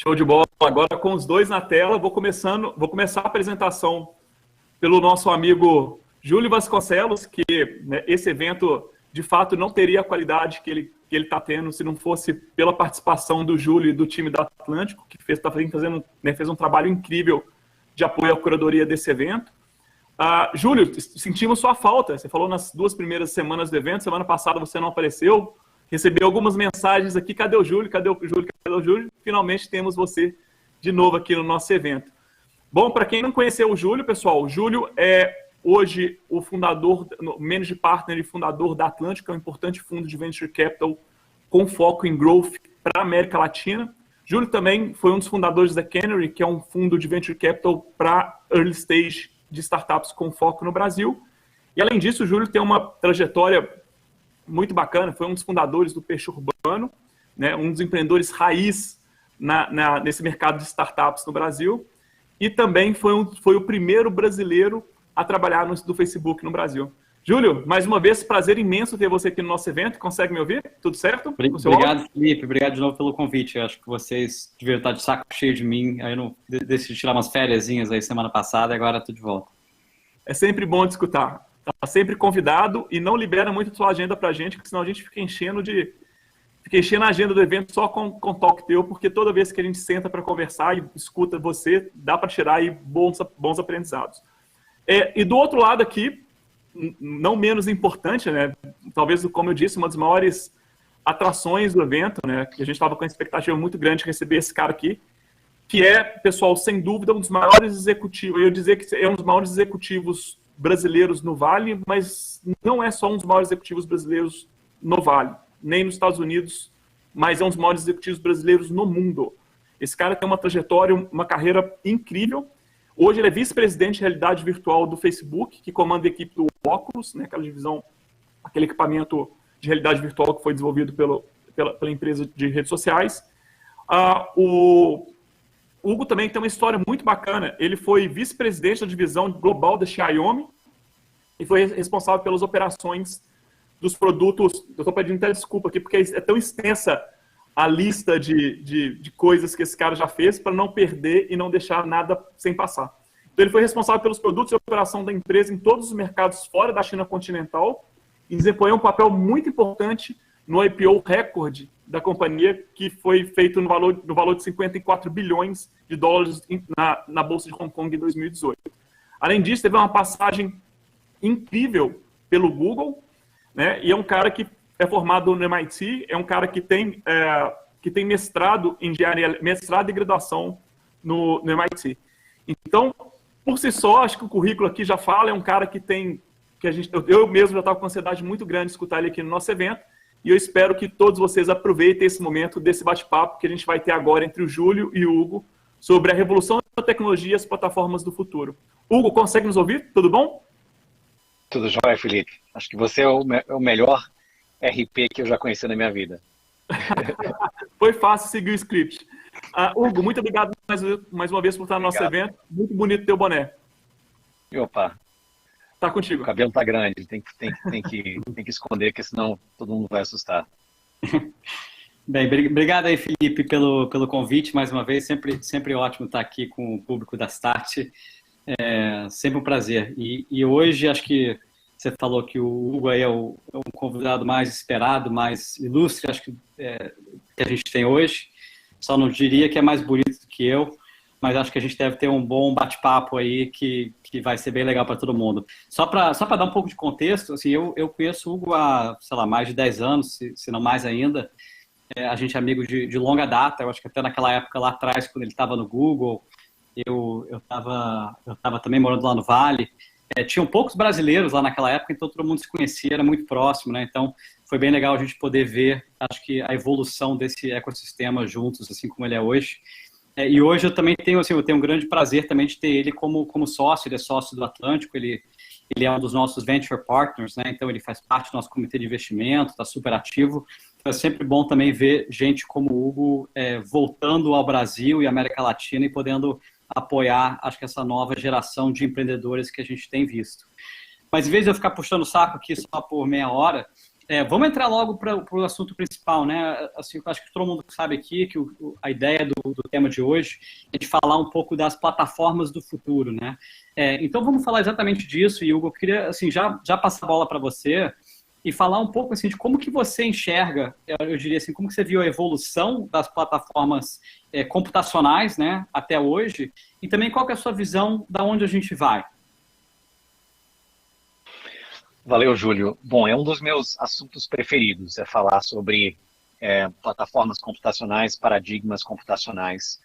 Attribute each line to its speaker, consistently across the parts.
Speaker 1: Show de bola. Agora com os dois na tela, vou começar a apresentação pelo nosso amigo Júlio Vasconcelos, que né, esse evento de fato não teria a qualidade que ele está tendo se não fosse pela participação do Júlio e do time da Atlântico, que fez um trabalho incrível de apoio à curadoria desse evento. Júlio, sentimos sua falta. Você falou nas 2 primeiras semanas do evento, semana passada você não apareceu. Recebi algumas mensagens aqui, cadê o Júlio? Cadê o Júlio? Cadê o Júlio? Finalmente temos você de novo aqui no nosso evento. Bom, para quem não conheceu o Júlio, pessoal, o Júlio é hoje o fundador, managing partner e fundador da Atlântico, é um importante fundo de venture capital com foco em growth para a América Latina. Júlio também foi um dos fundadores da Canary, que é um fundo de venture capital para early stage de startups com foco no Brasil. E além disso, o Júlio tem uma trajetória muito bacana, foi um dos fundadores do Peixe Urbano, né, um dos empreendedores raiz nesse mercado de startups no Brasil, e também foi o primeiro brasileiro a trabalhar do Facebook no Brasil. Júlio, mais uma vez, prazer imenso ter você aqui no nosso evento. Consegue me ouvir? Tudo certo?
Speaker 2: Obrigado, Felipe. Obrigado de novo pelo convite. Eu acho que vocês deviam estar de saco cheio de mim. Aí eu não decidi tirar umas fériasinhas aí semana passada e agora estou de volta.
Speaker 1: É sempre bom te escutar. Está sempre convidado e não libera muito a sua agenda para a gente, porque senão a gente fica enchendo a agenda do evento só com toque teu, porque toda vez que a gente senta para conversar e escuta você, dá para tirar aí bons aprendizados. E do outro lado aqui, não menos importante, né? Talvez, como eu disse, uma das maiores atrações do evento, né? Que a gente estava com uma expectativa muito grande de receber esse cara aqui, que é, pessoal, sem dúvida, um dos maiores executivos. Eu ia dizer que é um dos maiores executivos brasileiros no Vale, mas não é só um dos maiores executivos brasileiros no Vale, nem nos Estados Unidos, mas é um dos maiores executivos brasileiros no mundo. Esse cara tem uma trajetória, uma carreira incrível. Hoje ele é vice-presidente de realidade virtual do Facebook, que comanda a equipe do Oculus, né, aquela divisão, aquele equipamento de realidade virtual que foi desenvolvido pela empresa de redes sociais. O Hugo também tem uma história muito bacana. Ele foi vice-presidente da divisão global da Xiaomi e foi responsável pelas operações dos produtos. Eu estou pedindo até desculpa aqui, porque é tão extensa a lista de coisas que esse cara já fez para não perder e não deixar nada sem passar. Então, ele foi responsável pelos produtos e operação da empresa em todos os mercados fora da China continental e desempenhou um papel muito importante no IPO recorde da companhia, que foi feito no valor de 54 bilhões de dólares na Bolsa de Hong Kong em 2018. Além disso, teve uma passagem incrível pelo Google, né? E é um cara que é formado no MIT, é um cara que tem mestrado em engenharia, mestrado e graduação no MIT. Então, por si só, acho que o currículo aqui já fala, é um cara que tem, eu mesmo já estava com ansiedade muito grande de escutar ele aqui no nosso evento, e eu espero que todos vocês aproveitem esse momento desse bate-papo que a gente vai ter agora entre o Júlio e o Hugo sobre a revolução da tecnologia e as plataformas do futuro. Hugo, consegue nos ouvir? Tudo bom?
Speaker 3: Tudo jóia, Felipe. Acho que você é o melhor RP que eu já conheci na minha vida.
Speaker 1: Foi fácil seguir o script. Hugo, muito obrigado mais uma vez por estar no nosso evento. Muito bonito teu boné.
Speaker 3: Opa.
Speaker 1: Tá contigo.
Speaker 3: O cabelo tá grande, tem que esconder, porque senão todo mundo vai assustar.
Speaker 2: Bem, obrigado aí, Felipe, pelo convite mais uma vez. Sempre ótimo estar aqui com o público da Start. Sempre um prazer. E hoje, acho que você falou que o Hugo aí é um convidado mais esperado, mais ilustre, acho que a gente tem hoje. Só não diria que é mais bonito do que eu, mas acho que a gente deve ter um bom bate-papo aí que vai ser bem legal para todo mundo. Só para dar um pouco de contexto, assim, eu conheço o Hugo há, sei lá, mais de 10 anos, se não mais ainda. A gente é amigo de longa data, eu acho que até naquela época lá atrás, quando ele estava no Google, eu estava também morando lá no Vale. Tinham poucos brasileiros lá naquela época, então todo mundo se conhecia, era muito próximo, né? Então foi bem legal a gente poder ver, acho que a evolução desse ecossistema juntos, assim como ele é hoje. E hoje eu também tenho, assim, um grande prazer também de ter ele como sócio. Ele é sócio do Atlântico, ele é um dos nossos venture partners, né? Então ele faz parte do nosso comitê de investimento, está super ativo. Então é sempre bom também ver gente como o Hugo voltando ao Brasil e América Latina e podendo apoiar, acho que essa nova geração de empreendedores que a gente tem visto. Mas em vez de eu ficar puxando o saco aqui só por meia hora, Vamos entrar logo para o assunto principal, né? Assim, eu acho que todo mundo sabe aqui que a ideia do tema de hoje é de falar um pouco das plataformas do futuro, né? Então vamos falar exatamente disso, e Hugo, eu queria assim, já passar a bola para você e falar um pouco assim, de como que você enxerga, eu diria assim, como que você viu a evolução das plataformas computacionais, né, até hoje, e também qual que é a sua visão da onde a gente vai.
Speaker 3: Valeu, Júlio. Bom, é um dos meus assuntos preferidos, é falar sobre plataformas computacionais, paradigmas computacionais.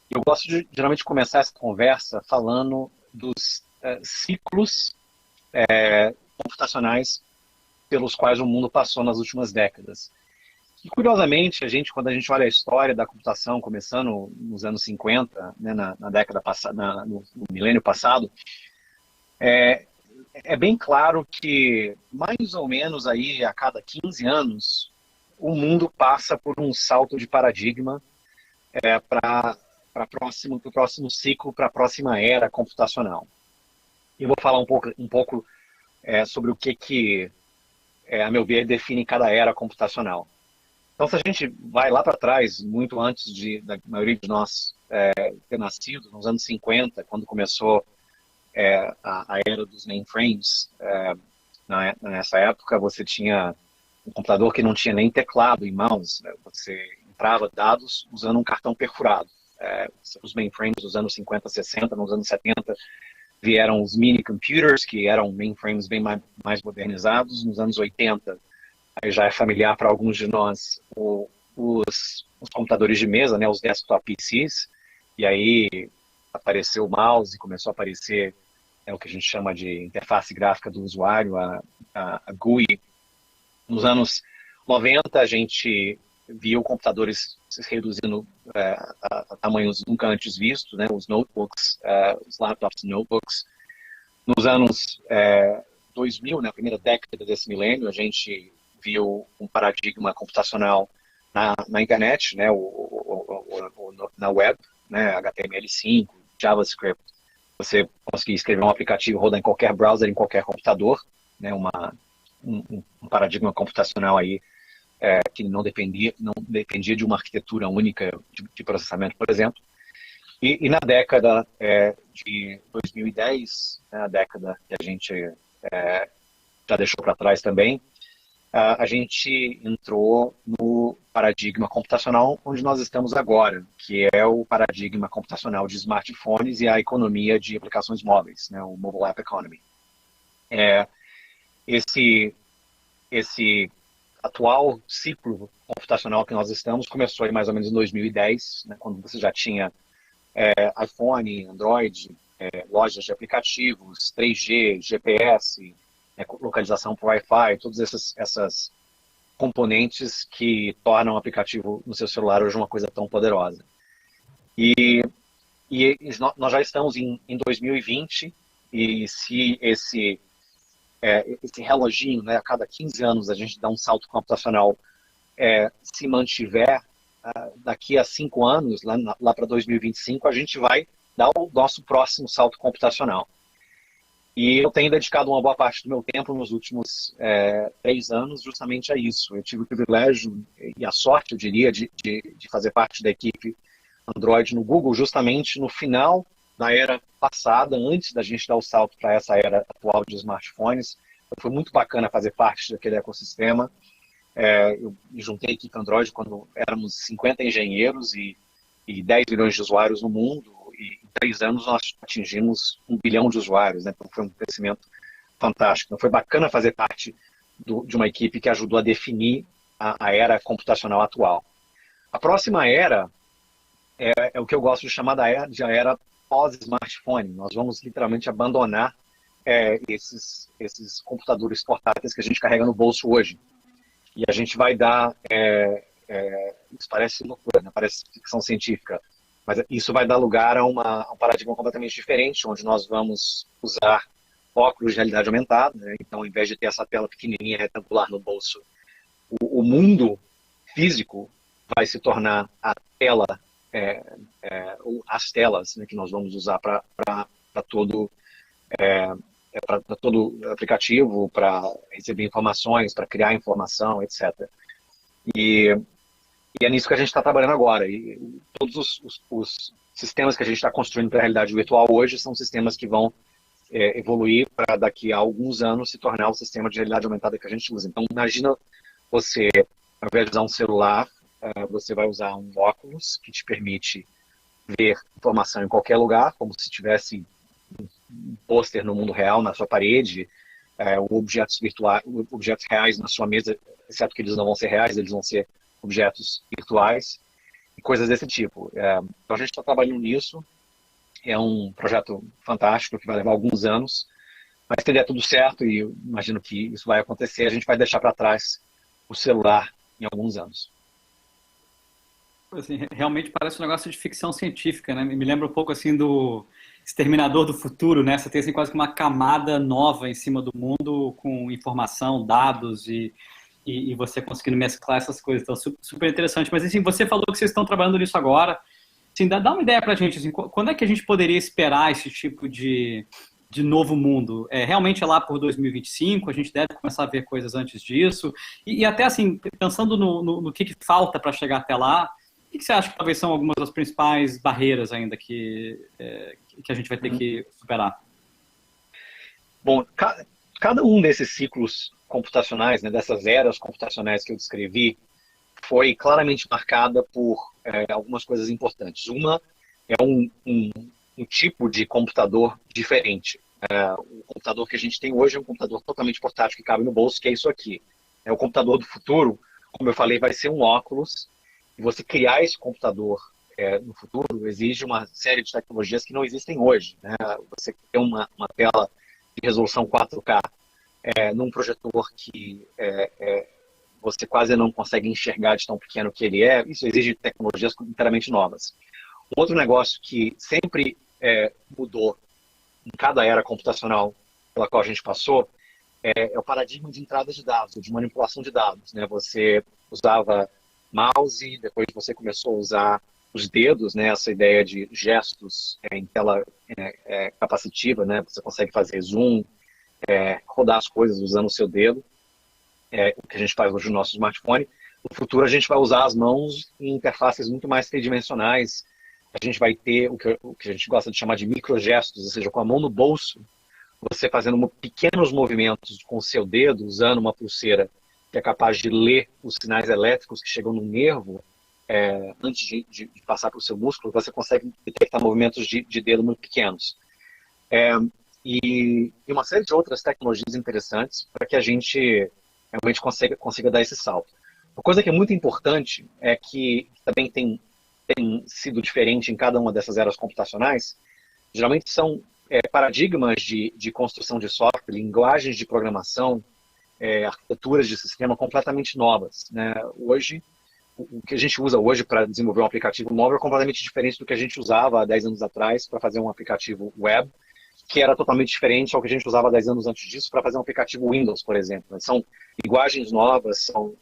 Speaker 3: Eu gosto de, geralmente, começar essa conversa falando dos ciclos computacionais pelos quais o mundo passou nas últimas décadas. E, curiosamente, quando a gente olha a história da computação, começando nos anos 50, né, na década passada, no milênio passado, é bem claro que, mais ou menos aí, a cada 15 anos, o mundo passa por um salto de paradigma para o próximo ciclo, para a próxima era computacional. Eu vou falar um pouco sobre o que a meu ver, define cada era computacional. Então, se a gente vai lá para trás, muito antes da maioria de nós ter nascido, nos anos 50, quando começou a era dos mainframes, nessa época você tinha um computador que não tinha nem teclado e mouse, né? Você entrava dados usando um cartão perfurado. Os mainframes dos anos 50, 60, nos anos 70, vieram os mini computers, que eram mainframes bem mais modernizados. Nos anos 80, aí já é familiar para alguns de nós, os computadores de mesa, né, os desktop PCs, e aí apareceu o mouse, começou a aparecer o que a gente chama de interface gráfica do usuário, a GUI. Nos anos 90, a gente viu computadores se reduzindo a tamanhos nunca antes vistos, né? Os notebooks, os laptops notebooks. Nos anos 2000, na primeira década desse milênio, a gente viu um paradigma computacional na internet, né? Na web, né? HTML5, JavaScript. Você conseguia escrever um aplicativo, rodar em qualquer browser, em qualquer computador, né? Um paradigma computacional aí que não dependia de uma arquitetura única de processamento, por exemplo. E na década de 2010, né, a década que a gente já deixou para trás também, a gente entrou no paradigma computacional onde nós estamos agora, que é o paradigma computacional de smartphones e a economia de aplicações móveis, né, o Mobile App Economy. Esse atual ciclo computacional que nós estamos começou aí mais ou menos em 2010, né, quando você já tinha iPhone, Android, lojas de aplicativos, 3G, GPS, localização por Wi-Fi, todas essas componentes que tornam o aplicativo no seu celular hoje uma coisa tão poderosa. E nós já estamos em 2020, e se esse reloginho, né, a cada 15 anos a gente dá um salto computacional, se mantiver, daqui a 5 anos, lá para 2025, a gente vai dar o nosso próximo salto computacional. E eu tenho dedicado uma boa parte do meu tempo nos últimos 3 anos justamente a isso. Eu tive o privilégio e a sorte, eu diria, de fazer parte da equipe Android no Google justamente no final da era passada, antes da gente dar o salto para essa era atual de smartphones. Foi muito bacana fazer parte daquele ecossistema. Eu me juntei à equipe Android quando éramos 50 engenheiros e 10 milhões de usuários no mundo. E em 3 anos nós atingimos 1 bilhão de usuários, né? Então foi um crescimento fantástico. Então foi bacana fazer parte de uma equipe que ajudou a definir a era computacional atual. A próxima era é o que eu gosto de chamar da era pós-smartphone. Nós vamos literalmente abandonar esses computadores portáteis que a gente carrega no bolso hoje. E a gente vai dar... isso parece loucura, né? Parece ficção científica. Mas isso vai dar lugar a um paradigma completamente diferente, onde nós vamos usar óculos de realidade aumentada, né? Então, ao invés de ter essa tela pequenininha, retangular no bolso, o mundo físico vai se tornar a tela, as telas, né, que nós vamos usar para todo para todo aplicativo, para receber informações, para criar informação, etc. E é nisso que a gente está trabalhando agora. E todos os sistemas que a gente está construindo para a realidade virtual hoje são sistemas que vão evoluir para daqui a alguns anos se tornar o sistema de realidade aumentada que a gente usa. Então, imagina você, ao invés de usar um celular, você vai usar um óculos que te permite ver informação em qualquer lugar, como se tivesse um pôster no mundo real na sua parede, objetos virtuais, objetos reais na sua mesa, exceto que eles não vão ser reais, eles vão ser objetos virtuais e coisas desse tipo. Então a gente está trabalhando nisso. É um projeto fantástico que vai levar alguns anos, mas se der tudo certo, e eu imagino que isso vai acontecer, a gente vai deixar para trás o celular em alguns anos.
Speaker 2: Assim, realmente parece um negócio de ficção científica, né? Me lembra um pouco assim do Exterminador do Futuro, né? Você tem assim, quase que uma camada nova em cima do mundo com informação, dados e você conseguindo mesclar essas coisas. Então, super interessante. Mas assim, você falou que vocês estão trabalhando nisso agora. Assim, dá uma ideia pra gente, assim, quando é que a gente poderia esperar esse tipo de novo mundo? Realmente é lá por 2025? A gente deve começar a ver coisas antes disso? E até assim, pensando no que falta para chegar até lá, o que você acha que talvez são algumas das principais barreiras ainda que a gente vai ter que superar?
Speaker 3: Bom, cada um desses ciclos computacionais, né, dessas eras computacionais que eu descrevi, foi claramente marcada por algumas coisas importantes. Uma é um tipo de computador diferente. O computador que a gente tem hoje é um computador totalmente portátil que cabe no bolso, que é isso aqui. O computador do futuro, como eu falei, vai ser um óculos. E você criar esse computador no futuro exige uma série de tecnologias que não existem hoje, né? Você tem uma tela de resolução 4K num projetor que você quase não consegue enxergar de tão pequeno que ele é. Isso exige tecnologias inteiramente novas. Outro negócio que sempre mudou em cada era computacional pela qual a gente passou é o paradigma de entrada de dados, de manipulação de dados, né? Você usava mouse, depois você começou a usar os dedos, né? Essa ideia de gestos em tela capacitiva, né? Você consegue fazer zoom, rodar as coisas usando o seu dedo, o que a gente faz hoje no nosso smartphone. No futuro a gente vai usar as mãos em interfaces muito mais tridimensionais. A gente vai ter o que a gente gosta de chamar de microgestos, ou seja, com a mão no bolso, você fazendo pequenos movimentos com o seu dedo, usando uma pulseira que é capaz de ler os sinais elétricos que chegam no nervo antes de passar para o seu músculo, você consegue detectar movimentos de dedo muito pequenos. E uma série de outras tecnologias interessantes para que a gente realmente consiga dar esse salto. Uma coisa que é muito importante é que também tem sido diferente em cada uma dessas eras computacionais, geralmente são paradigmas de construção de software, linguagens de programação, arquiteturas de sistema completamente novas, né? Hoje, o que a gente usa hoje para desenvolver um aplicativo móvel é completamente diferente do que a gente usava há 10 anos atrás para fazer um aplicativo web, que era totalmente diferente ao que a gente usava 10 anos antes disso para fazer um aplicativo Windows, por exemplo. São linguagens novas, são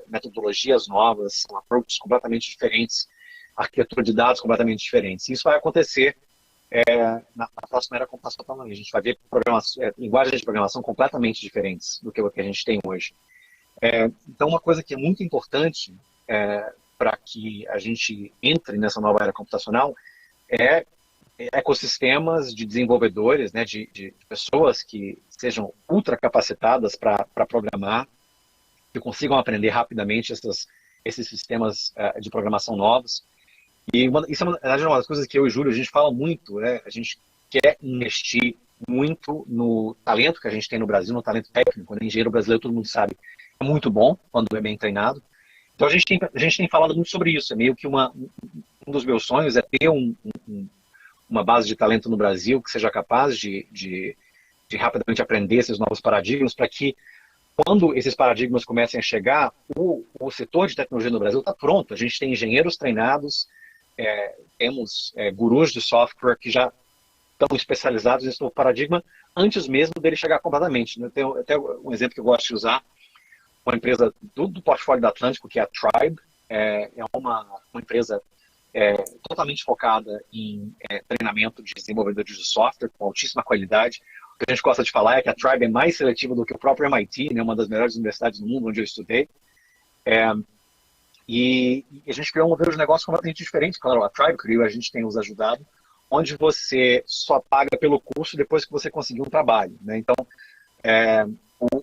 Speaker 3: metodologias novas, são approaches completamente diferentes, arquitetura de dados completamente diferentes. Isso vai acontecer na próxima era computacional também. A gente vai ver linguagens de programação completamente diferentes do que o que a gente tem hoje. Então, uma coisa que é muito importante para que a gente entre nessa nova era computacional é ecossistemas de desenvolvedores, né, de pessoas que sejam ultra capacitadas para programar, que consigam aprender rapidamente esses sistemas de programação novos. E isso é uma das coisas que eu e o Júlio, a gente fala muito, né? A gente quer investir muito no talento que a gente tem no Brasil, no talento técnico, né? Engenheiro brasileiro, todo mundo sabe, é muito bom quando é bem treinado. Então a gente tem falado muito sobre isso. É meio que um dos meus sonhos é ter uma base de talento no Brasil que seja capaz de rapidamente aprender esses novos paradigmas, para que quando esses paradigmas comecem a chegar, o setor de tecnologia no Brasil está pronto. A gente tem engenheiros treinados, temos gurus de software que já estão especializados nesse novo paradigma antes mesmo dele chegar completamente. Eu tenho até um exemplo que eu gosto de usar, uma empresa do portfólio da Atlântico, que é a Tribe, é uma empresa totalmente focada em treinamento de desenvolvedores de software com altíssima qualidade. que a gente gosta de falar é que a Tribe é mais seletiva do que o próprio MIT, né, uma das melhores universidades do mundo onde eu estudei. E a gente criou um modelo de negócio completamente diferente. Claro, a Tribe criou, a gente tem os ajudado, onde você só paga pelo curso depois que você conseguir um trabalho, né? Então,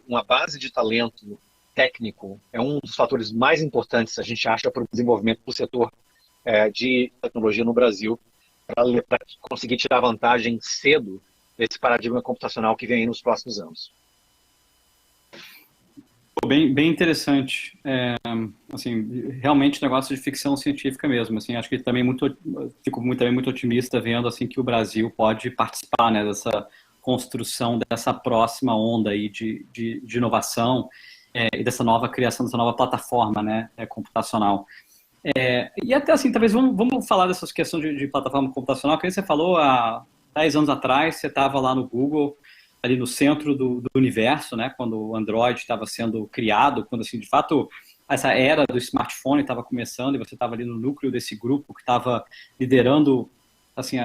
Speaker 3: uma base de talento técnico é um dos fatores mais importantes, a gente acha, para o desenvolvimento do setor de tecnologia no Brasil, para conseguir tirar vantagem cedo desse paradigma computacional que vem aí nos próximos anos.
Speaker 2: Bem interessante. Assim, realmente negócio de ficção científica mesmo. Assim, acho que também fico muito otimista vendo assim que o Brasil pode participar, né, dessa construção dessa próxima onda aí de inovação e dessa nova criação, dessa nova plataforma, né, computacional. E até assim, talvez vamos falar dessas questões de plataforma computacional, que você falou há 10 anos atrás, você estava lá no Google, ali no centro do universo, né, quando o Android estava sendo criado, quando assim, de fato, essa era do smartphone estava começando e você estava ali no núcleo desse grupo que estava liderando, assim,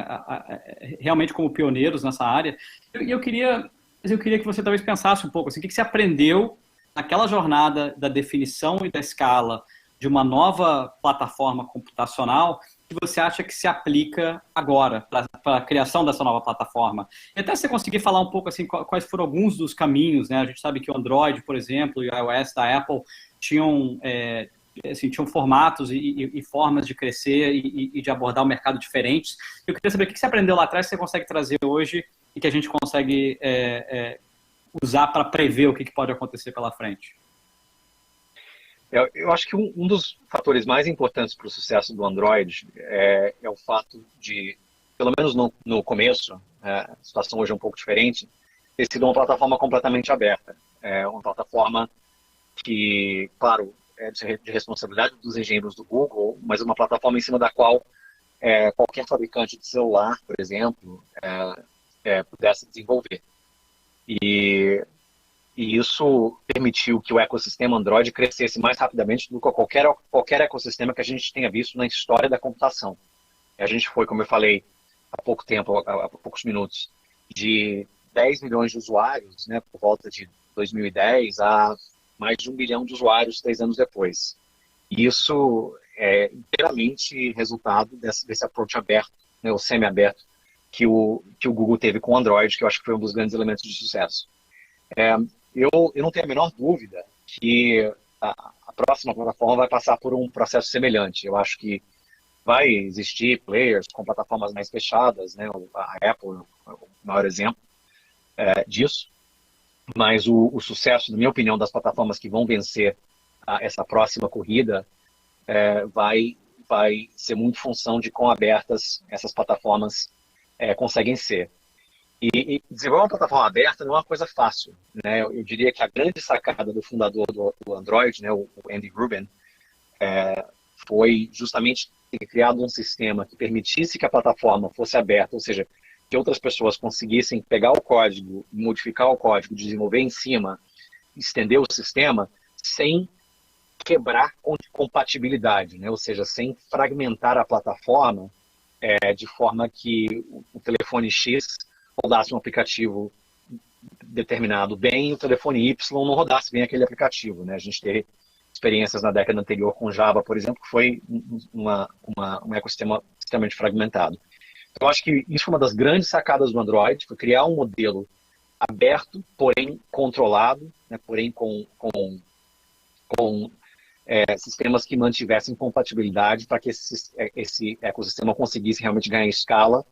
Speaker 2: realmente como pioneiros nessa área. E eu queria que você talvez pensasse um pouco, assim, o que você aprendeu naquela jornada da definição e da escala de uma nova plataforma computacional que você acha que se aplica agora para a criação dessa nova plataforma. E até você conseguir falar um pouco assim, quais foram alguns dos caminhos, né? A gente sabe que o Android, por exemplo, e o iOS da Apple tinham formatos e formas de crescer e de abordar o mercado diferentes. Eu queria saber o que você aprendeu lá atrás que você consegue trazer hoje e que a gente consegue usar para prever o que pode acontecer pela frente.
Speaker 3: Eu acho que um dos fatores mais importantes para o sucesso do Android é o fato de, pelo menos no começo, a situação hoje é um pouco diferente, ter sido uma plataforma completamente aberta. Uma plataforma que, claro, é de responsabilidade dos engenheiros do Google, mas uma plataforma em cima da qual qualquer fabricante de celular, por exemplo, pudesse desenvolver. E isso permitiu que o ecossistema Android crescesse mais rapidamente do que qualquer ecossistema que a gente tenha visto na história da computação. A gente foi, como eu falei há poucos minutos, de 10 milhões de usuários, né, por volta de 2010, a mais de 1 bilhão de usuários 3 anos depois. E isso é inteiramente resultado desse approach aberto, né, o semi-aberto, que o Google teve com o Android, que eu acho que foi um dos grandes elementos de sucesso. Eu não tenho a menor dúvida que a próxima plataforma vai passar por um processo semelhante. Eu acho que vai existir players com plataformas mais fechadas, né? A Apple é o maior exemplo disso. Mas o sucesso, na minha opinião, das plataformas que vão vencer essa próxima corrida vai ser muito função de quão abertas essas plataformas conseguem ser. E desenvolver uma plataforma aberta não é uma coisa fácil, né? Eu diria que a grande sacada do fundador do Android, né, o Andy Rubin, foi justamente ter criado um sistema que permitisse que a plataforma fosse aberta, ou seja, que outras pessoas conseguissem pegar o código, modificar o código, desenvolver em cima, estender o sistema, sem quebrar compatibilidade, né? Ou seja, sem fragmentar a plataforma de forma que o telefone X rodasse um aplicativo determinado bem e o telefone Y não rodasse bem aquele aplicativo, né? A gente teve experiências na década anterior com Java, por exemplo, que foi um ecossistema extremamente fragmentado. Então, eu acho que isso foi uma das grandes sacadas do Android, foi criar um modelo aberto, porém controlado, né? Porém com sistemas que mantivessem compatibilidade para que esse ecossistema conseguisse realmente ganhar escala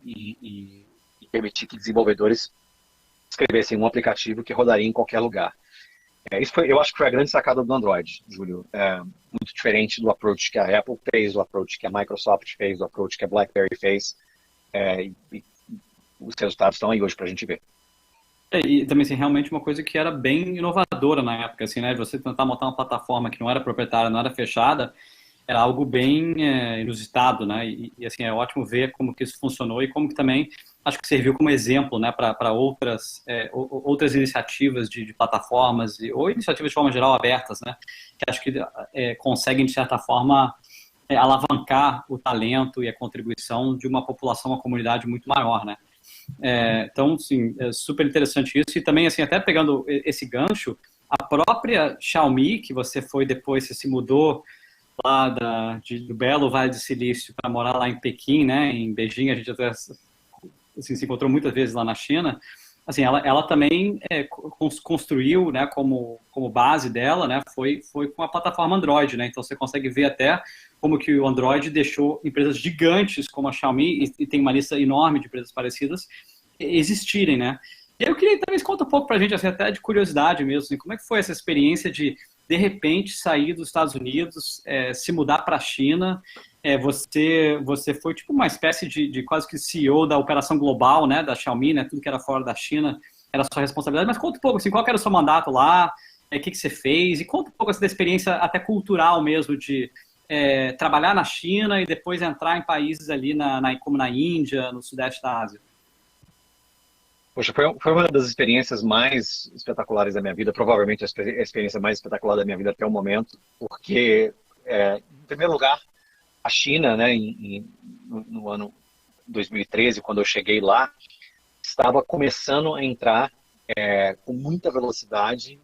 Speaker 3: e permitir que desenvolvedores escrevessem um aplicativo que rodaria em qualquer lugar. Eu acho que foi a grande sacada do Android, Júlio. Muito diferente do approach que a Apple fez, do approach que a Microsoft fez, do approach que a BlackBerry fez. E os resultados estão aí hoje para a gente ver.
Speaker 2: E também, assim, realmente uma coisa que era bem inovadora na época, assim, né? Você tentar montar uma plataforma que não era proprietária, não era fechada, era algo bem inusitado, né? E assim, é ótimo ver como que isso funcionou e como que também acho que serviu como exemplo, né, para outras iniciativas de plataformas ou iniciativas de forma geral abertas, né? Que acho que conseguem, de certa forma, alavancar o talento e a contribuição de uma população, uma comunidade muito maior, né? Então, sim, é super interessante isso. E também, assim, até pegando esse gancho, a própria Xiaomi, que você foi depois, você se mudou lá do belo Vale do Silício para morar lá em Pequim, né? Em Beijing, a gente até assim, se encontrou muitas vezes lá na China. Assim, ela também construiu, né, como base dela, né, foi com a plataforma Android, né? Então você consegue ver até como que o Android deixou empresas gigantes como a Xiaomi, e tem uma lista enorme de empresas parecidas, existirem, né? E eu queria também contar um pouco para a gente, assim, até de curiosidade mesmo, assim, como é que foi essa experiência de repente, sair dos Estados Unidos, se mudar para a China. Você foi tipo uma espécie de quase que CEO da operação global, né, da Xiaomi, né, tudo que era fora da China era sua responsabilidade. Mas conta um pouco, assim, qual que era o seu mandato lá, o que você fez, e conta um pouco assim, da experiência até cultural mesmo de trabalhar na China e depois entrar em países ali como na Índia, no sudeste da Ásia.
Speaker 3: Poxa, foi uma das experiências mais espetaculares da minha vida, provavelmente a experiência mais espetacular da minha vida até o momento, porque, em primeiro lugar, a China, né, no ano 2013, quando eu cheguei lá, estava começando a entrar com muita velocidade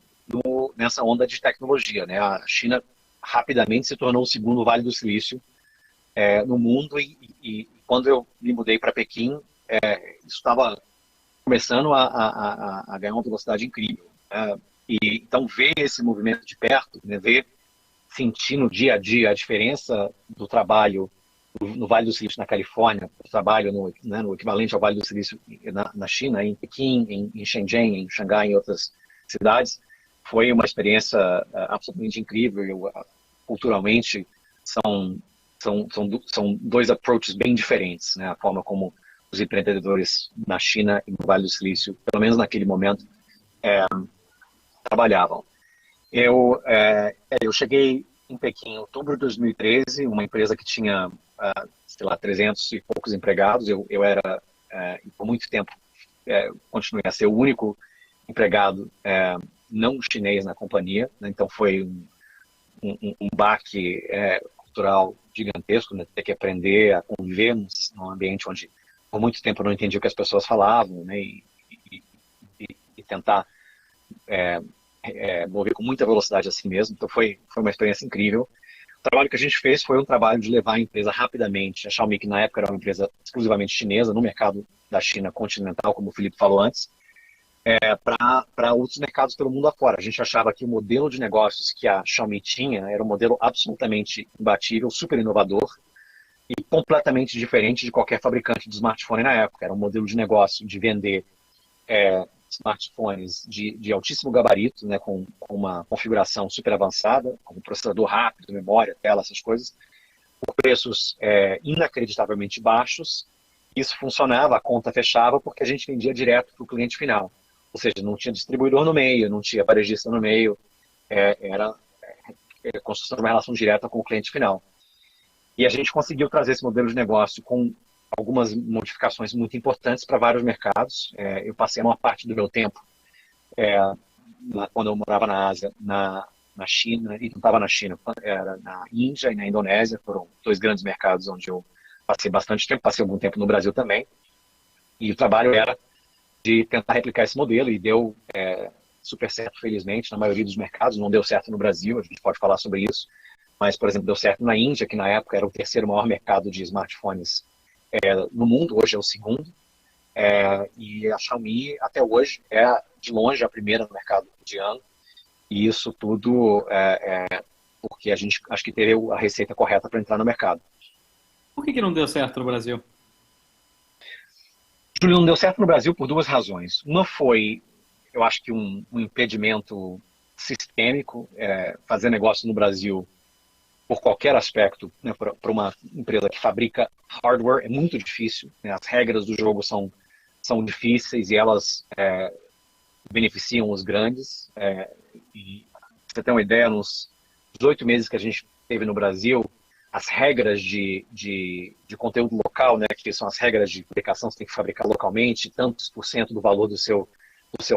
Speaker 3: nessa onda de tecnologia, né? A China rapidamente se tornou o segundo Vale do Silício no mundo, e quando eu me mudei para Pequim, isso estava começando a ganhar uma velocidade incrível. Então, ver esse movimento de perto, né, sentir no dia a dia a diferença do trabalho no Vale do Silício, na Califórnia, o trabalho no equivalente ao Vale do Silício na China, em Pequim, em Shenzhen, em Xangai, em outras cidades, foi uma experiência absolutamente incrível. Culturalmente, são dois approaches bem diferentes, né? A forma como os empreendedores na China e no Vale do Silício, pelo menos naquele momento, trabalhavam. Eu cheguei em Pequim em outubro de 2013, uma empresa que tinha, sei lá, 300 e poucos empregados. Eu era, por muito tempo, continuei a ser o único empregado não chinês na companhia, né? Então foi um baque cultural gigantesco, né? Ter que aprender a conviver num ambiente onde por muito tempo eu não entendi o que as pessoas falavam, né? E tentar mover com muita velocidade assim mesmo. Então foi uma experiência incrível. O trabalho que a gente fez foi um trabalho de levar a empresa rapidamente, a Xiaomi, que na época era uma empresa exclusivamente chinesa, no mercado da China continental, como o Felipe falou antes, para outros mercados pelo mundo afora. A gente achava que o modelo de negócios que a Xiaomi tinha era um modelo absolutamente imbatível, super inovador, e completamente diferente de qualquer fabricante de smartphone na época. Era um modelo de negócio de vender smartphones de altíssimo gabarito, né, com uma configuração super avançada, com um processador rápido, memória, tela, essas coisas, por preços inacreditavelmente baixos. Isso funcionava, a conta fechava, porque a gente vendia direto para o cliente final. Ou seja, não tinha distribuidor no meio, não tinha varejista no meio, era a construção de uma relação direta com o cliente final. E a gente conseguiu trazer esse modelo de negócio com algumas modificações muito importantes para vários mercados. Eu passei uma parte do meu tempo, quando eu morava na Ásia, na China, e não estava na China, era na Índia e na Indonésia, foram dois grandes mercados onde eu passei bastante tempo, passei algum tempo no Brasil também. E o trabalho era de tentar replicar esse modelo, e deu super certo, felizmente, na maioria dos mercados. Não deu certo no Brasil, a gente pode falar sobre isso, mas, por exemplo, deu certo na Índia, que na época era o terceiro maior mercado de smartphones no mundo, hoje é o segundo, e a Xiaomi até hoje é de longe a primeira no mercado indiano, e isso tudo porque a gente acho que teve a receita correta para entrar no mercado.
Speaker 2: Por que não deu certo no Brasil?
Speaker 3: Júlio, não deu certo no Brasil por duas razões. Uma foi, eu acho que um impedimento sistêmico. Fazer negócio no Brasil, por qualquer aspecto, né, para uma empresa que fabrica hardware, é muito difícil, né? As regras do jogo são difíceis, e elas beneficiam os grandes. E pra você ter uma ideia, nos 18 meses que a gente teve no Brasil, as regras de conteúdo local, né, que são as regras de fabricação, você tem que fabricar localmente, tantos por cento do valor do seu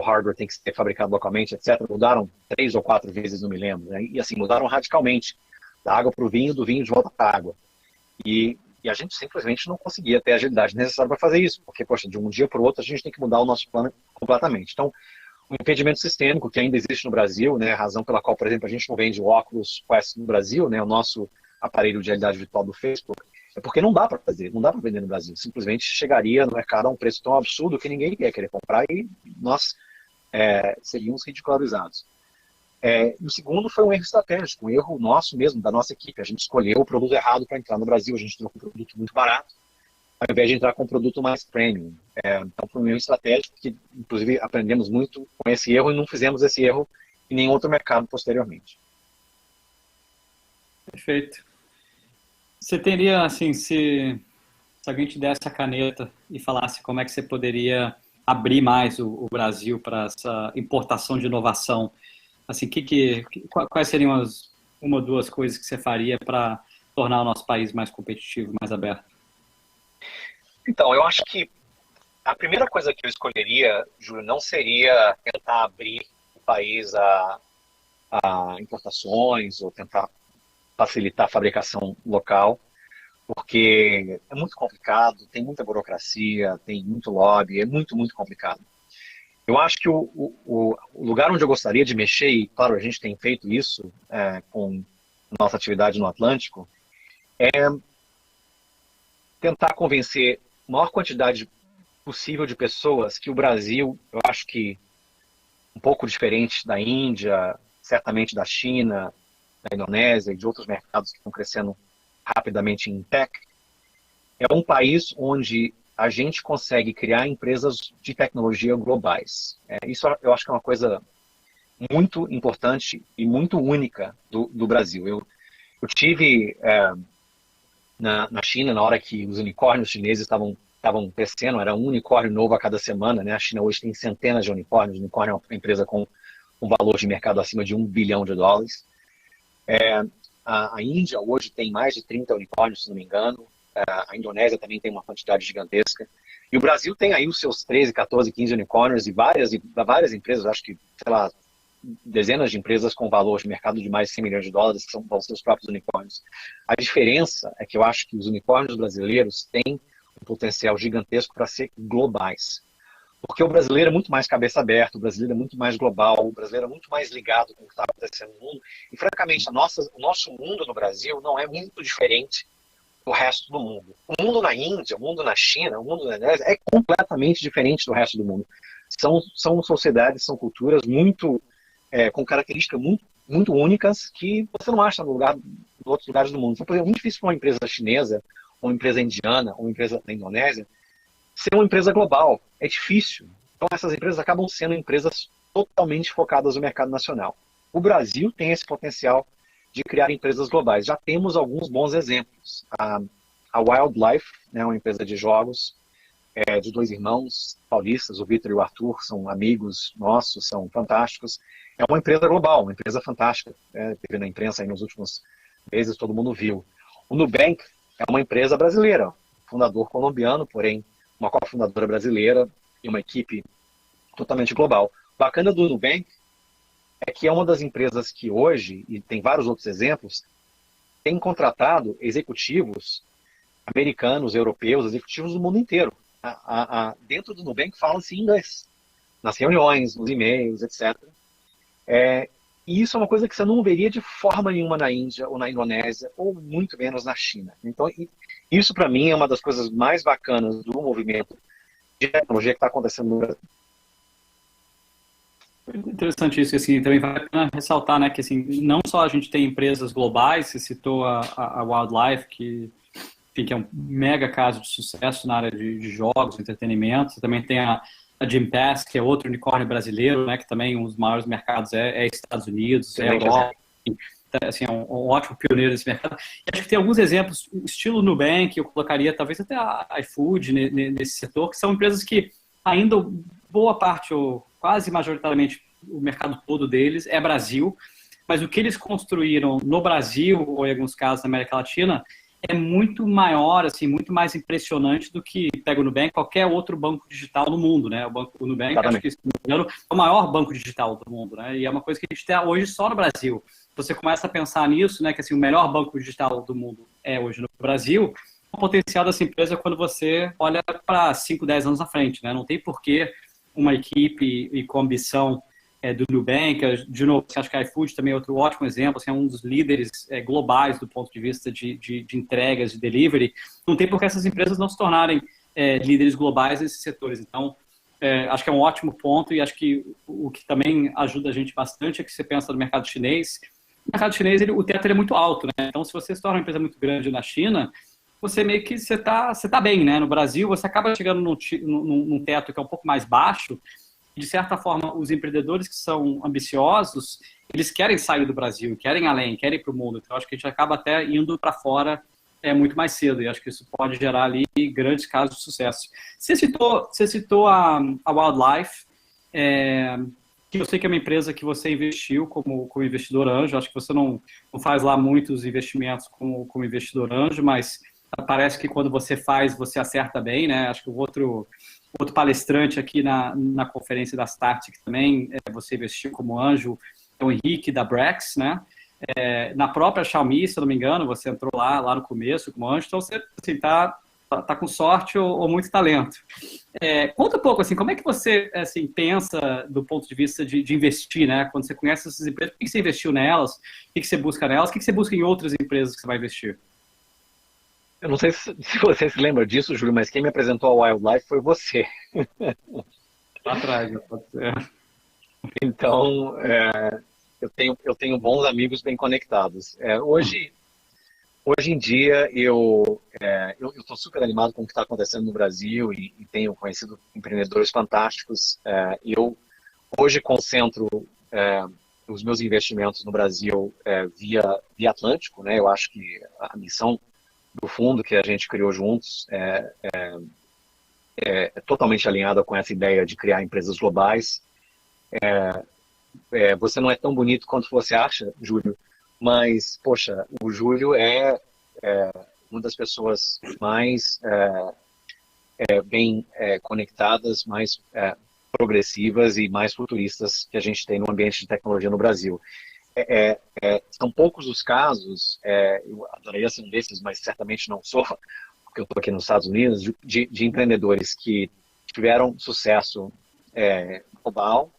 Speaker 3: hardware tem que ser fabricado localmente, etc. Mudaram 3 ou 4 vezes, não me lembro, né? E assim, mudaram radicalmente. Da água para o vinho, do vinho de volta para a água. E E a gente simplesmente não conseguia ter a agilidade necessária para fazer isso, porque, poxa, de um dia para o outro a gente tem que mudar o nosso plano completamente. Então, o impedimento sistêmico que ainda existe no Brasil, né, a razão pela qual, por exemplo, a gente não vende o óculos Quest no Brasil, né, o nosso aparelho de realidade virtual do Facebook, é porque não dá para fazer, não dá para vender no Brasil. Simplesmente chegaria no mercado a um preço tão absurdo que ninguém ia querer comprar e nós seríamos ridicularizados. E o segundo foi um erro estratégico, um erro nosso mesmo, da nossa equipe. A gente escolheu o produto errado para entrar no Brasil, a gente entrou com um produto muito barato, ao invés de entrar com um produto mais premium. Então foi um erro estratégico que, inclusive, aprendemos muito com esse erro e não fizemos esse erro em nenhum outro mercado posteriormente.
Speaker 2: Perfeito. Você teria, assim, se alguém te desse a caneta e falasse como é que você poderia abrir mais o Brasil para essa importação de inovação, assim, quais seriam uma ou duas coisas que você faria para tornar o nosso país mais competitivo, mais aberto?
Speaker 3: Então, eu acho que a primeira coisa que eu escolheria, Júlio, não seria tentar abrir o país a importações ou tentar facilitar a fabricação local, porque é muito complicado, tem muita burocracia, tem muito lobby, é muito, muito complicado. Eu acho que o lugar onde eu gostaria de mexer, e claro, a gente tem feito isso com nossa atividade no Atlântico, é tentar convencer a maior quantidade possível de pessoas que o Brasil, eu acho que um pouco diferente da Índia, certamente da China, da Indonésia e de outros mercados que estão crescendo rapidamente em tech, é um país onde a gente consegue criar empresas de tecnologia globais. Isso eu acho que é uma coisa muito importante e muito única do Brasil. Eu tive na China, na hora que os unicórnios chineses estavam crescendo, era um unicórnio novo a cada semana, né? A China hoje tem centenas de unicórnios. O unicórnio é uma empresa com um valor de mercado acima de $1 bilhão. A Índia hoje tem mais de 30 unicórnios, se não me engano. A Indonésia também tem uma quantidade gigantesca. E o Brasil tem aí os seus 13, 14, 15 unicórnios e várias empresas, acho que, sei lá, dezenas de empresas com valor de mercado de mais de $100 milhões, que vão ser os próprios unicórnios. A diferença é que eu acho que os unicórnios brasileiros têm um potencial gigantesco para ser globais. Porque o brasileiro é muito mais cabeça aberta, o brasileiro é muito mais global, o brasileiro é muito mais ligado com o que está acontecendo no mundo. E, francamente, o nosso mundo no Brasil não é muito diferente do resto do mundo. O mundo na Índia, o mundo na China, o mundo na Indonésia é completamente diferente do resto do mundo. São sociedades, são culturas com características muito, muito únicas que você não acha em outros lugares do mundo. Então, por exemplo, é muito difícil para uma empresa chinesa, uma empresa indiana, uma empresa da Indonésia, ser uma empresa global. É difícil. Então, essas empresas acabam sendo empresas totalmente focadas no mercado nacional. O Brasil tem esse potencial de criar empresas globais. Já temos alguns bons exemplos. A Wildlife, né, uma empresa de jogos, de dois irmãos paulistas, o Vitor e o Arthur, são amigos nossos, são fantásticos. É uma empresa global, uma empresa fantástica. Teve na imprensa aí nos últimos meses, todo mundo viu. O Nubank é uma empresa brasileira, fundador colombiano, porém uma cofundadora brasileira e uma equipe totalmente global. O bacana do Nubank é que é uma das empresas que hoje, e tem vários outros exemplos, tem contratado executivos americanos, europeus, executivos do mundo inteiro. Dentro do Nubank fala-se inglês, nas reuniões, nos e-mails, etc. E isso é uma coisa que você não veria de forma nenhuma na Índia ou na Indonésia, ou muito menos na China. Então, isso para mim é uma das coisas mais bacanas do movimento de tecnologia que está acontecendo no Brasil.
Speaker 2: Interessante isso, assim, também vale a pena ressaltar, né, que assim, não só a gente tem empresas globais, você citou a Wildlife, que, enfim, que é um mega caso de sucesso na área de jogos, entretenimento, você também tem a Gympass, que é outro unicórnio brasileiro, né, que também um dos maiores mercados é Estados Unidos, é Europa, assim, é um ótimo pioneiro nesse mercado. E acho que tem alguns exemplos, estilo Nubank, eu colocaria talvez até a iFood nesse setor, que são empresas que ainda boa parte, ou quase majoritariamente o mercado todo deles é Brasil, mas o que eles construíram no Brasil, ou em alguns casos na América Latina, é muito maior, assim, muito mais impressionante do que pega o Nubank, qualquer outro banco digital no mundo, né? O Nubank, acho que, se não me engano, é o maior banco digital do mundo, né? E é uma coisa que a gente tem hoje só no Brasil. Você começa a pensar nisso, né? Que assim, o melhor banco digital do mundo é hoje no Brasil, o potencial dessa empresa quando você olha para 5, 10 anos na frente, né? Não tem porquê uma equipe e com ambição do Nubank, de novo, acho que a iFood também é outro ótimo exemplo, assim, é um dos líderes globais do ponto de vista de entregas, de delivery. Não tem por que essas empresas não se tornarem líderes globais nesses setores. Então, acho que é um ótimo ponto, e acho que o que também ajuda a gente bastante é que você pensa no mercado chinês. O mercado chinês, o teto é muito alto, né? Então, se você se torna uma empresa muito grande na China, você meio que você tá bem, né? No Brasil, você acaba chegando num teto que é um pouco mais baixo. De certa forma, os empreendedores que são ambiciosos, eles querem sair do Brasil, querem além, querem ir para o mundo. Então, acho que a gente acaba até indo para fora muito mais cedo, e acho que isso pode gerar ali grandes casos de sucesso. Você citou a Wildlife, que eu sei que é uma empresa que você investiu como investidor anjo. Acho que você não faz lá muitos investimentos como investidor anjo, mas parece que quando você faz, você acerta bem, né? Acho que o outro palestrante aqui na conferência da Start, que também você investiu como anjo, é o Henrique da Brex, né? Na própria Xiaomi, se eu não me engano, você entrou lá no começo como anjo, então você assim, tá com sorte ou muito talento. Conta um pouco, assim, como é que você assim, pensa do ponto de vista de investir, né? Quando você conhece essas empresas, por que você investiu nelas? O que você busca nelas? O que você busca em outras empresas que você vai investir?
Speaker 3: Eu não sei se você se lembra disso, Júlio, mas quem me apresentou a Wildlife foi você.
Speaker 2: Lá atrás, pode ser.
Speaker 3: Então, eu tenho bons amigos bem conectados. Hoje em dia, eu estou super animado com o que está acontecendo no Brasil e tenho conhecido empreendedores fantásticos. Eu hoje concentro os meus investimentos no Brasil via Atlântico, né? Eu acho que a missão do fundo que a gente criou juntos é totalmente alinhada com essa ideia de criar empresas globais. Você não é tão bonito quanto você acha, Júlio, mas, poxa, o Júlio é uma das pessoas mais bem conectadas, mais progressivas e mais futuristas que a gente tem no ambiente de tecnologia no Brasil. São poucos os casos, eu adoraria ser um desses, mas certamente não sou, porque eu estou aqui nos Estados Unidos, de empreendedores que tiveram sucesso global,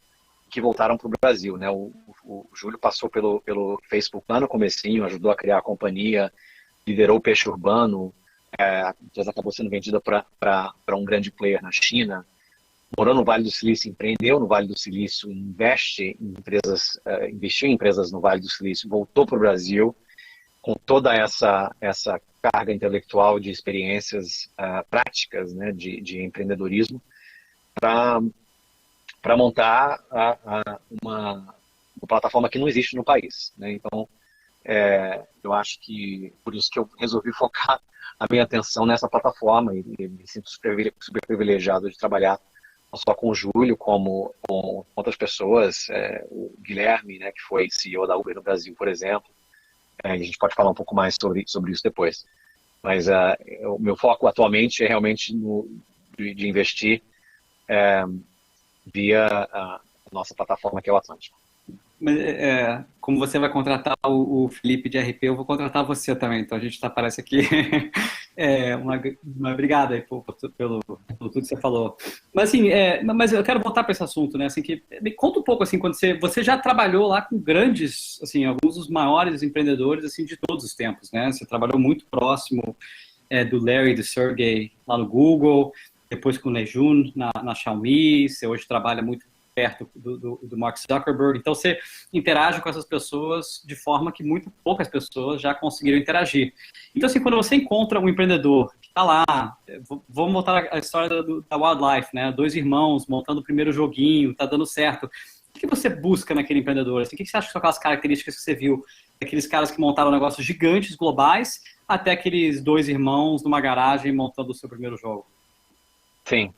Speaker 3: que voltaram para o Brasil, né? O Júlio passou pelo Facebook lá no comecinho, ajudou a criar a companhia, liderou o Peixe Urbano, a empresa acabou sendo vendida para um grande player na China, morou no Vale do Silício, empreendeu no Vale do Silício, investiu em empresas no Vale do Silício, voltou para o Brasil com toda essa carga intelectual de experiências práticas, né, de empreendedorismo, para montar uma plataforma que não existe no país, né? Então, eu acho que por isso que eu resolvi focar a minha atenção nessa plataforma e me sinto super privilegiado de trabalhar não só com o Júlio, como com outras pessoas, o Guilherme, né, que foi CEO da Uber no Brasil, por exemplo. A gente pode falar um pouco mais sobre isso depois. Mas o meu foco atualmente é realmente de investir via a nossa plataforma, que é o Atlântico.
Speaker 2: Mas, como você vai contratar o Felipe de RP, eu vou contratar você também. Então a gente parece aqui. Uma obrigada aí pelo tudo que você falou. Mas assim, mas eu quero voltar para esse assunto, né? Assim, me conta um pouco assim, quando você já trabalhou lá com grandes, assim, alguns dos maiores empreendedores assim de todos os tempos, né? Você trabalhou muito próximo do Larry e do Sergey lá no Google, depois com o Lejun na Xiaomi. Você hoje trabalha muito perto do Mark Zuckerberg, então você interage com essas pessoas de forma que muito poucas pessoas já conseguiram interagir. Então, assim, quando você encontra um empreendedor que está lá, vamos voltar à história da Wildlife, né? 2 irmãos montando o primeiro joguinho, está dando certo. O que você busca naquele empreendedor? Assim, o que você acha que são aquelas características que você viu? Aqueles caras que montaram negócios gigantes, globais, até aqueles 2 irmãos numa garagem montando o seu primeiro jogo.
Speaker 3: Sim.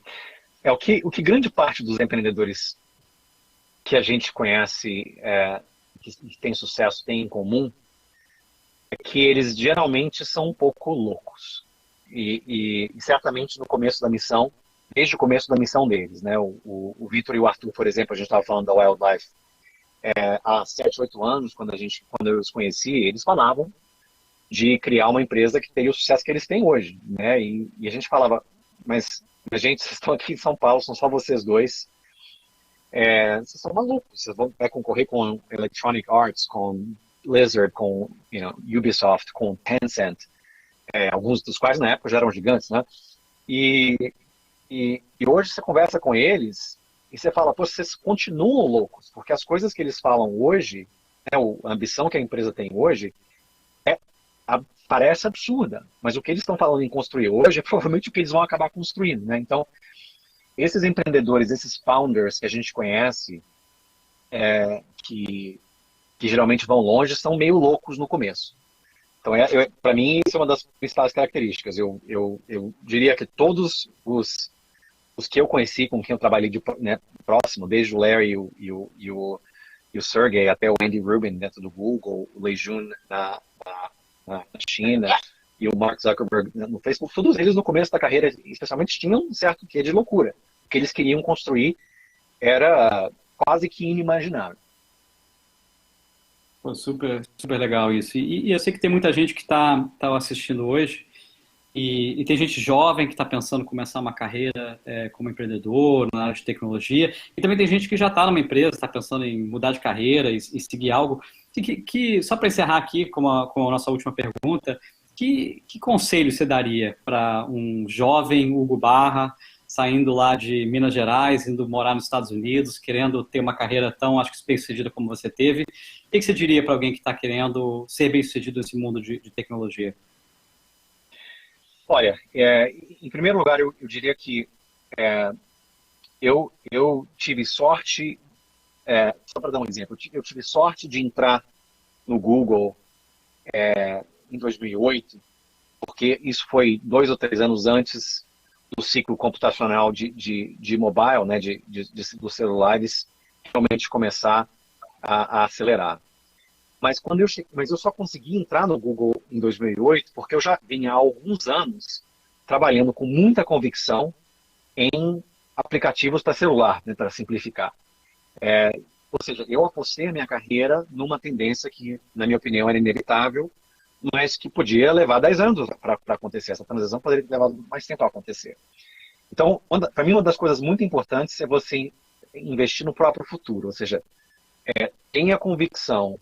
Speaker 3: O que grande parte dos empreendedores que a gente conhece, que tem sucesso, tem em comum, é que eles geralmente são um pouco loucos. E certamente no começo da missão, desde o começo da missão deles, né? O Vitor e o Arthur, por exemplo, a gente estava falando da Wildlife, há 7, 8 anos, quando eu os conheci, eles falavam de criar uma empresa que teria o sucesso que eles têm hoje, né? E a gente falava, mas gente, vocês estão aqui em São Paulo, são só vocês dois, vocês são malucos, vocês vai concorrer com Electronic Arts, com Blizzard, com Ubisoft, com Tencent, alguns dos quais na época já eram gigantes, né? E hoje você conversa com eles e você fala, pô, vocês continuam loucos, porque as coisas que eles falam hoje, né, a ambição que a empresa tem hoje, parece absurda, mas o que eles estão falando em construir hoje é provavelmente o que eles vão acabar construindo, né? Então, esses empreendedores, esses founders que a gente conhece, que geralmente vão longe, são meio loucos no começo. Então, para mim, isso é uma das principais características. Eu diria que todos os que eu conheci, com quem eu trabalhei próximo, desde o Larry e o Sergey, até o Andy Rubin dentro do Google, o Lei Jun na China e o Mark Zuckerberg no Facebook, todos eles no começo da carreira, especialmente, tinham um certo quê de loucura. O que eles queriam construir era quase que inimaginável.
Speaker 2: Pô, super, super legal isso. E eu sei que tem muita gente que está assistindo hoje e tem gente jovem que está pensando em começar uma carreira como empreendedor na área de tecnologia, e também tem gente que já está numa empresa, está pensando em mudar de carreira e seguir algo. Só para encerrar aqui com a nossa última pergunta, que conselho você daria para um jovem Hugo Barra saindo lá de Minas Gerais, indo morar nos Estados Unidos, querendo ter uma carreira tão, acho que, bem-sucedida como você teve? O que você diria para alguém que está querendo ser bem-sucedido nesse mundo de tecnologia?
Speaker 3: Olha, em primeiro lugar, eu diria que eu tive sorte, só para dar um exemplo, eu tive sorte de entrar no Google em 2008, porque isso foi 2 ou 3 anos antes do ciclo computacional de mobile, né, dos celulares, realmente começar a acelerar. Mas eu só consegui entrar no Google em 2008 porque eu já vinha há alguns anos trabalhando com muita convicção em aplicativos para celular, né, para simplificar. Ou seja, eu apostei a minha carreira numa tendência que, na minha opinião, era inevitável, mas que podia levar 10 anos para acontecer. Essa transição poderia ter levado mais tempo a acontecer. Então, para mim, uma das coisas muito importantes é você investir no próprio futuro. Ou seja, tenha convicção,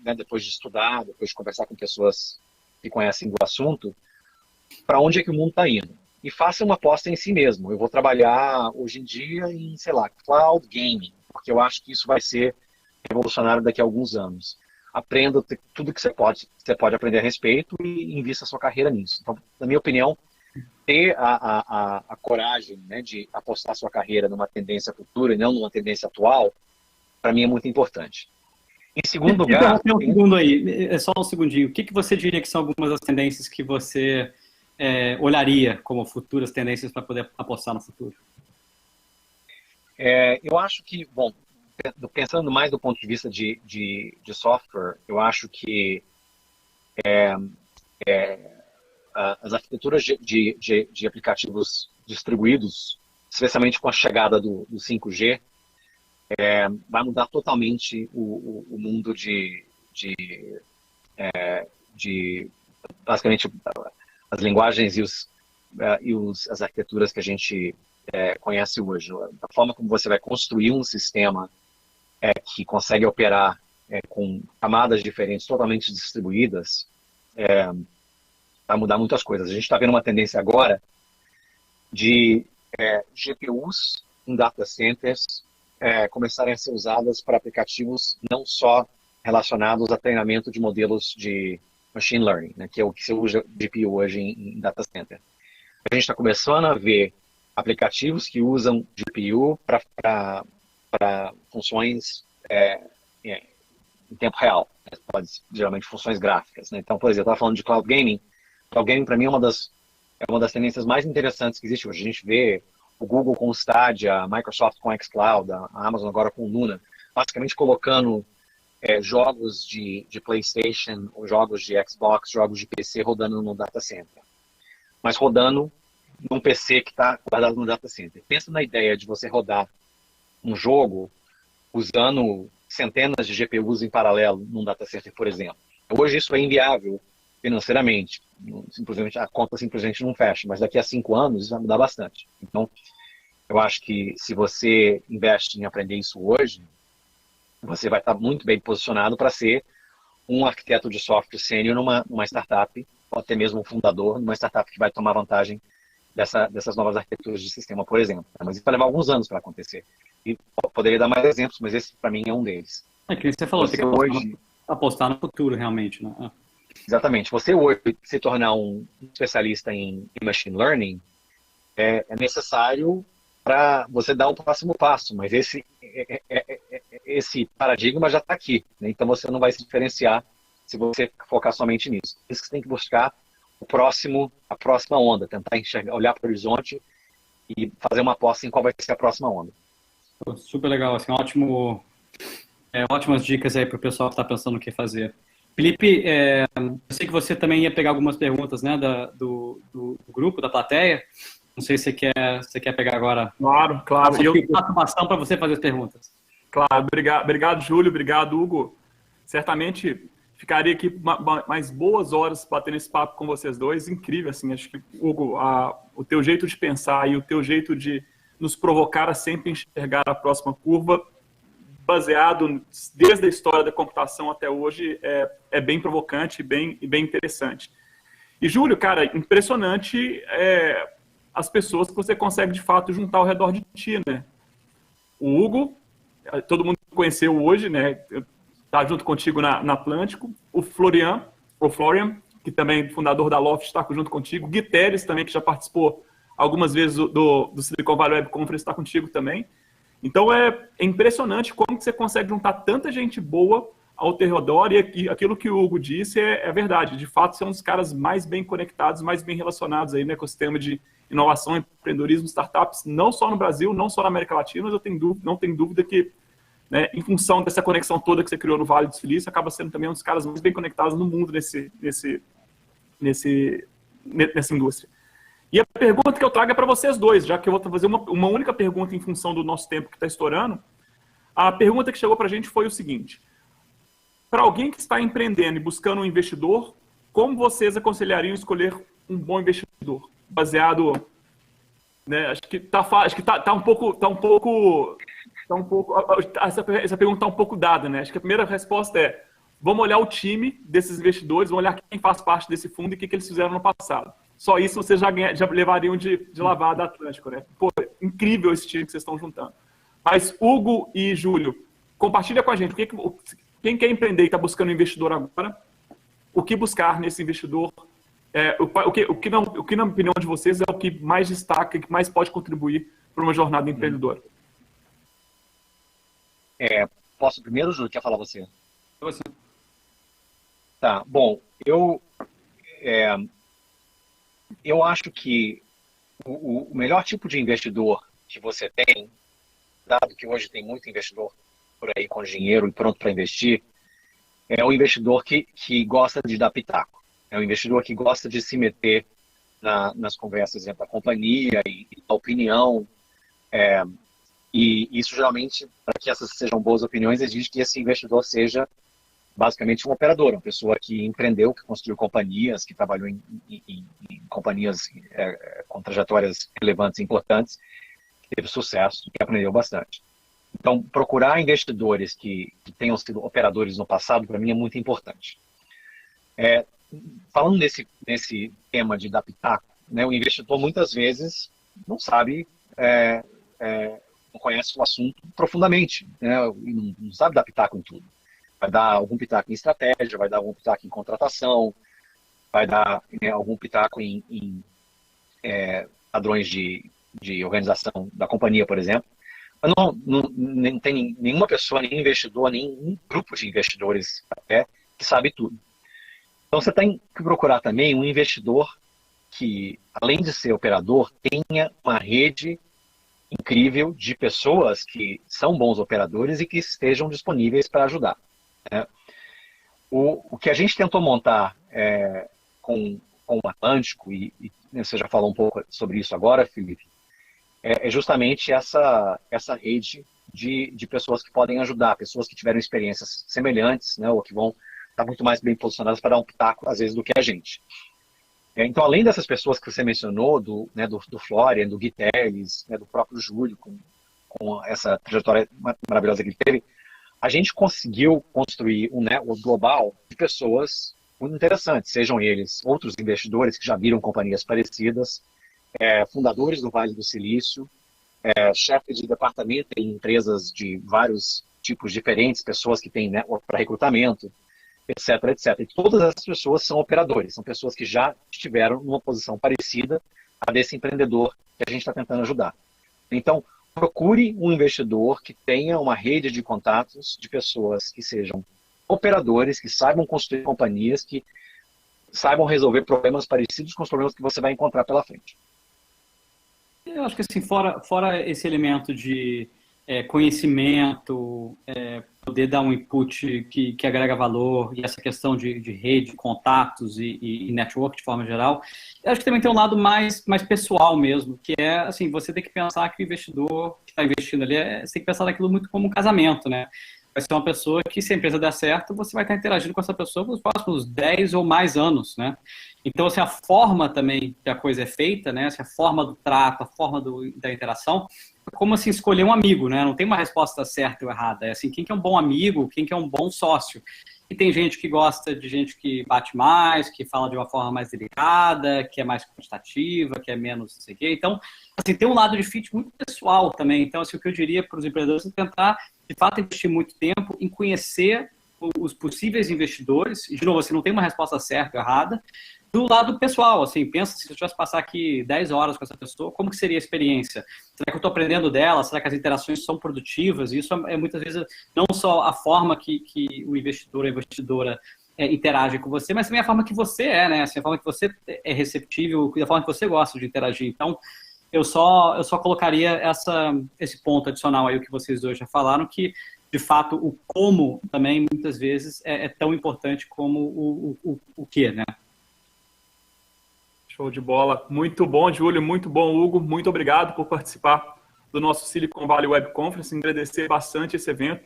Speaker 3: né, depois de estudar, depois de conversar com pessoas que conhecem do assunto, para onde é que o mundo está indo. E faça uma aposta em si mesmo. Eu vou trabalhar hoje em dia em, sei lá, cloud gaming, porque eu acho que isso vai ser revolucionário daqui a alguns anos. Aprenda tudo que você pode aprender a respeito e invista a sua carreira nisso. Então, na minha opinião, ter a coragem, né, de apostar a sua carreira numa tendência futura e não numa tendência atual, para mim é muito importante. Em segundo lugar...
Speaker 2: Um segundo aí, só um segundinho. O que você diria que são algumas das tendências que você olharia como futuras tendências para poder apostar no futuro?
Speaker 3: Eu acho que, bom, pensando mais do ponto de vista de software, eu acho que as arquiteturas de aplicativos distribuídos, especialmente com a chegada do 5G, vai mudar totalmente o mundo de basicamente as linguagens e as arquiteturas que a gente conhece hoje. A forma como você vai construir um sistema que consegue operar com camadas diferentes, totalmente distribuídas, vai mudar muitas coisas. A gente está vendo uma tendência agora de GPUs em data centers começarem a ser usadas para aplicativos não só relacionados a treinamento de modelos de machine learning, né, que é o que se usa GPU hoje em data center. A gente está começando a ver aplicativos que usam GPU para funções em tempo real, né, geralmente funções gráficas, né? Então, por exemplo, eu estava falando de cloud gaming. Cloud gaming, para mim, é uma das tendências mais interessantes que existe hoje. A gente vê o Google com o Stadia, a Microsoft com o xCloud, a Amazon agora com o Luna, basicamente colocando jogos de PlayStation, ou jogos de Xbox, jogos de PC rodando no data center. Mas rodando num PC que está guardado no data center. Pensa na ideia de você rodar um jogo usando centenas de GPUs em paralelo num data center, por exemplo. Hoje isso é inviável financeiramente. Simplesmente, a conta simplesmente não fecha, mas daqui a 5 anos isso vai mudar bastante. Então, eu acho que se você investe em aprender isso hoje, você vai estar muito bem posicionado para ser um arquiteto de software sênior numa startup, ou até mesmo um fundador numa startup que vai tomar vantagem dessas novas arquiteturas de sistema, por exemplo. Mas isso vai levar alguns anos para acontecer. E poderia dar mais exemplos, mas esse, para mim, é um deles.
Speaker 2: É que você falou, tem que apostar no futuro, realmente, né?
Speaker 3: Exatamente. Você hoje se tornar um especialista em machine learning é necessário para você dar o próximo passo, mas esse paradigma já está aqui, né? Então você não vai se diferenciar se você focar somente nisso. Por isso que você tem que buscar a próxima onda, tentar enxergar, olhar para o horizonte e fazer uma aposta em qual vai ser a próxima onda.
Speaker 2: Super legal, assim, ótimas dicas aí para o pessoal que está pensando o que fazer. Felipe, eu sei que você também ia pegar algumas perguntas, né, do grupo, da plateia. Não sei se você quer pegar agora.
Speaker 1: Claro.
Speaker 2: Eu faço uma ação para você fazer as perguntas.
Speaker 1: Claro, obrigado, Júlio, obrigado, Hugo. Certamente ficaria aqui mais boas horas batendo esse papo com vocês dois. Incrível, assim, acho que, Hugo, o teu jeito de pensar e o teu jeito de nos provocar a sempre enxergar a próxima curva, baseado desde a história da computação até hoje, é bem provocante e bem interessante. E, Júlio, cara, impressionante as pessoas que você consegue, de fato, juntar ao redor de ti, né? O Hugo, todo mundo conheceu hoje, né? Está junto contigo na Atlântico. O Florian, que também é fundador da Loft, está junto contigo. O Guiteres também, que já participou algumas vezes do Silicon Valley Web Conference, está contigo também. Então é impressionante como que você consegue juntar tanta gente boa ao teu redor, e aquilo que o Hugo disse é verdade. De fato, você é um dos caras mais bem conectados, mais bem relacionados aí no ecossistema de inovação, empreendedorismo, startups, não só no Brasil, não só na América Latina, mas não tenho dúvida que, né, em função dessa conexão toda que você criou no Vale do Silício, acaba sendo também um dos caras mais bem conectados no mundo nessa indústria. E a pergunta que eu trago é para vocês dois, já que eu vou fazer uma única pergunta em função do nosso tempo que está estourando. A pergunta que chegou para a gente foi o seguinte: para alguém que está empreendendo e buscando um investidor, como vocês aconselhariam escolher um bom investidor? Baseado, né, acho que tá um pouco essa pergunta está um pouco dada, né? Acho que a primeira resposta é: vamos olhar o time desses investidores, vamos olhar quem faz parte desse fundo e o que eles fizeram no passado. Só isso vocês já levariam de lavada da Atlântico, né? Pô, incrível esse time que vocês estão juntando. Mas Hugo e Júlio, compartilha com a gente. Quem quer empreender e está buscando um investidor agora, o que buscar nesse investidor? O que, na opinião de vocês, é o que mais destaca, que mais pode contribuir para uma jornada empreendedora?
Speaker 3: Posso primeiro, Júlio? Quer falar você?
Speaker 2: Você.
Speaker 3: Tá, bom, eu acho que o melhor tipo de investidor que você tem, dado que hoje tem muito investidor por aí com dinheiro e pronto para investir, é o investidor que gosta de dar pitaco. É o investidor que gosta de se meter nas conversas dentro da companhia e da opinião. E isso, geralmente, para que essas sejam boas opiniões, exige que esse investidor seja basicamente um operador, uma pessoa que empreendeu, que construiu companhias, que trabalhou em companhias com trajetórias relevantes e importantes, que teve sucesso e que aprendeu bastante. Então, procurar investidores que tenham sido operadores no passado, para mim, é muito importante. Falando nesse tema de dar pitaco, né, o investidor muitas vezes não sabe, não conhece o assunto profundamente, né, e não sabe dar pitaco em tudo. Vai dar algum pitaco em estratégia, vai dar algum pitaco em contratação, vai dar, né, algum pitaco em padrões de organização da companhia, por exemplo. Mas não tem nenhuma pessoa, nenhum investidor, nenhum grupo de investidores até que sabe tudo. Então você tem que procurar também um investidor que, além de ser operador, tenha uma rede incrível de pessoas que são bons operadores e que estejam disponíveis para ajudar. O que a gente tentou montar com o Atlântico, e você já falou um pouco sobre isso agora, Felipe, é justamente essa rede de pessoas que podem ajudar, pessoas que tiveram experiências semelhantes, né, ou que vão estar muito mais bem posicionadas para dar um pitaco, às vezes, do que a gente. Então, além dessas pessoas que você mencionou, do Florian, do Gui Telles, do próprio Júlio, com essa trajetória maravilhosa que ele teve, a gente conseguiu construir um network global de pessoas muito interessantes, sejam eles outros investidores que já viram companhias parecidas, fundadores do Vale do Silício, chefes de departamento em empresas de vários tipos diferentes, pessoas que têm network para recrutamento, etc, etc. E todas essas pessoas são operadores, são pessoas que já estiveram numa posição parecida a desse empreendedor que a gente está tentando ajudar. Então, procure um investidor que tenha uma rede de contatos de pessoas que sejam operadores, que saibam construir companhias, que saibam resolver problemas parecidos com os problemas que você vai encontrar pela frente.
Speaker 2: Eu acho que assim, fora esse elemento de conhecimento, poder dar um input que agrega valor, e essa questão de rede, contatos e network de forma geral, eu acho que também tem um lado mais pessoal mesmo, que é, assim, você tem que pensar que o investidor que está investindo ali, você tem que pensar naquilo muito como um casamento, né? Vai ser uma pessoa que, se a empresa der certo, você vai estar interagindo com essa pessoa nos próximos 10 ou mais anos, né? Então, assim, a forma também que a coisa é feita, né? Assim, a forma do trato, a forma da interação, é como assim escolher um amigo, né? Não tem uma resposta certa ou errada. É assim, quem que é um bom amigo, quem que é um bom sócio. E tem gente que gosta de gente que bate mais, que fala de uma forma mais delicada, que é mais quantitativa, que é menos não sei o quê. Então, assim, tem um lado de fit muito pessoal também. Então, assim, o que eu diria para os empreendedores é tentar, de fato, investir muito tempo em conhecer os possíveis investidores. E, de novo, assim, não tem uma resposta certa ou errada. Do lado pessoal, assim, pensa se eu tivesse passar aqui 10 horas com essa pessoa, como que seria a experiência? Será que eu estou aprendendo dela? Será que as interações são produtivas? Isso é muitas vezes não só a forma que o investidor ou a investidora interage com você, mas também a forma que você né? Assim, a forma que você é receptível, a forma que você gosta de interagir. Então, eu só colocaria esse ponto adicional aí, o que vocês dois já falaram, que, de fato, o como também, muitas vezes, é tão importante como o que, né?
Speaker 1: Show de bola. Muito bom, Júlio. Muito bom, Hugo. Muito obrigado por participar do nosso Silicon Valley Web Conference. Agradecer bastante esse evento.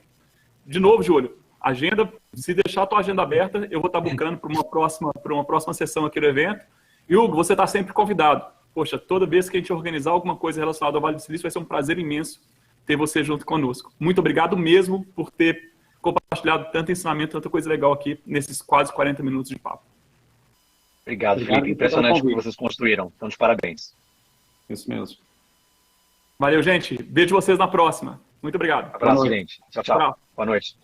Speaker 1: De novo, Júlio, agenda, se deixar a tua agenda aberta, eu vou estar buscando para uma próxima sessão aqui do evento. E, Hugo, você está sempre convidado. Poxa, toda vez que a gente organizar alguma coisa relacionada ao Vale do Silício, vai ser um prazer imenso ter você junto conosco. Muito obrigado mesmo por ter compartilhado tanto ensinamento, tanta coisa legal aqui nesses quase 40 minutos de papo.
Speaker 3: Obrigado, Felipe. Impressionante o que vocês construíram. Então, de parabéns.
Speaker 2: Isso mesmo.
Speaker 1: Valeu, gente. Vejo vocês na próxima. Muito obrigado.
Speaker 3: Abraço, gente. Tchau, tchau. Boa noite.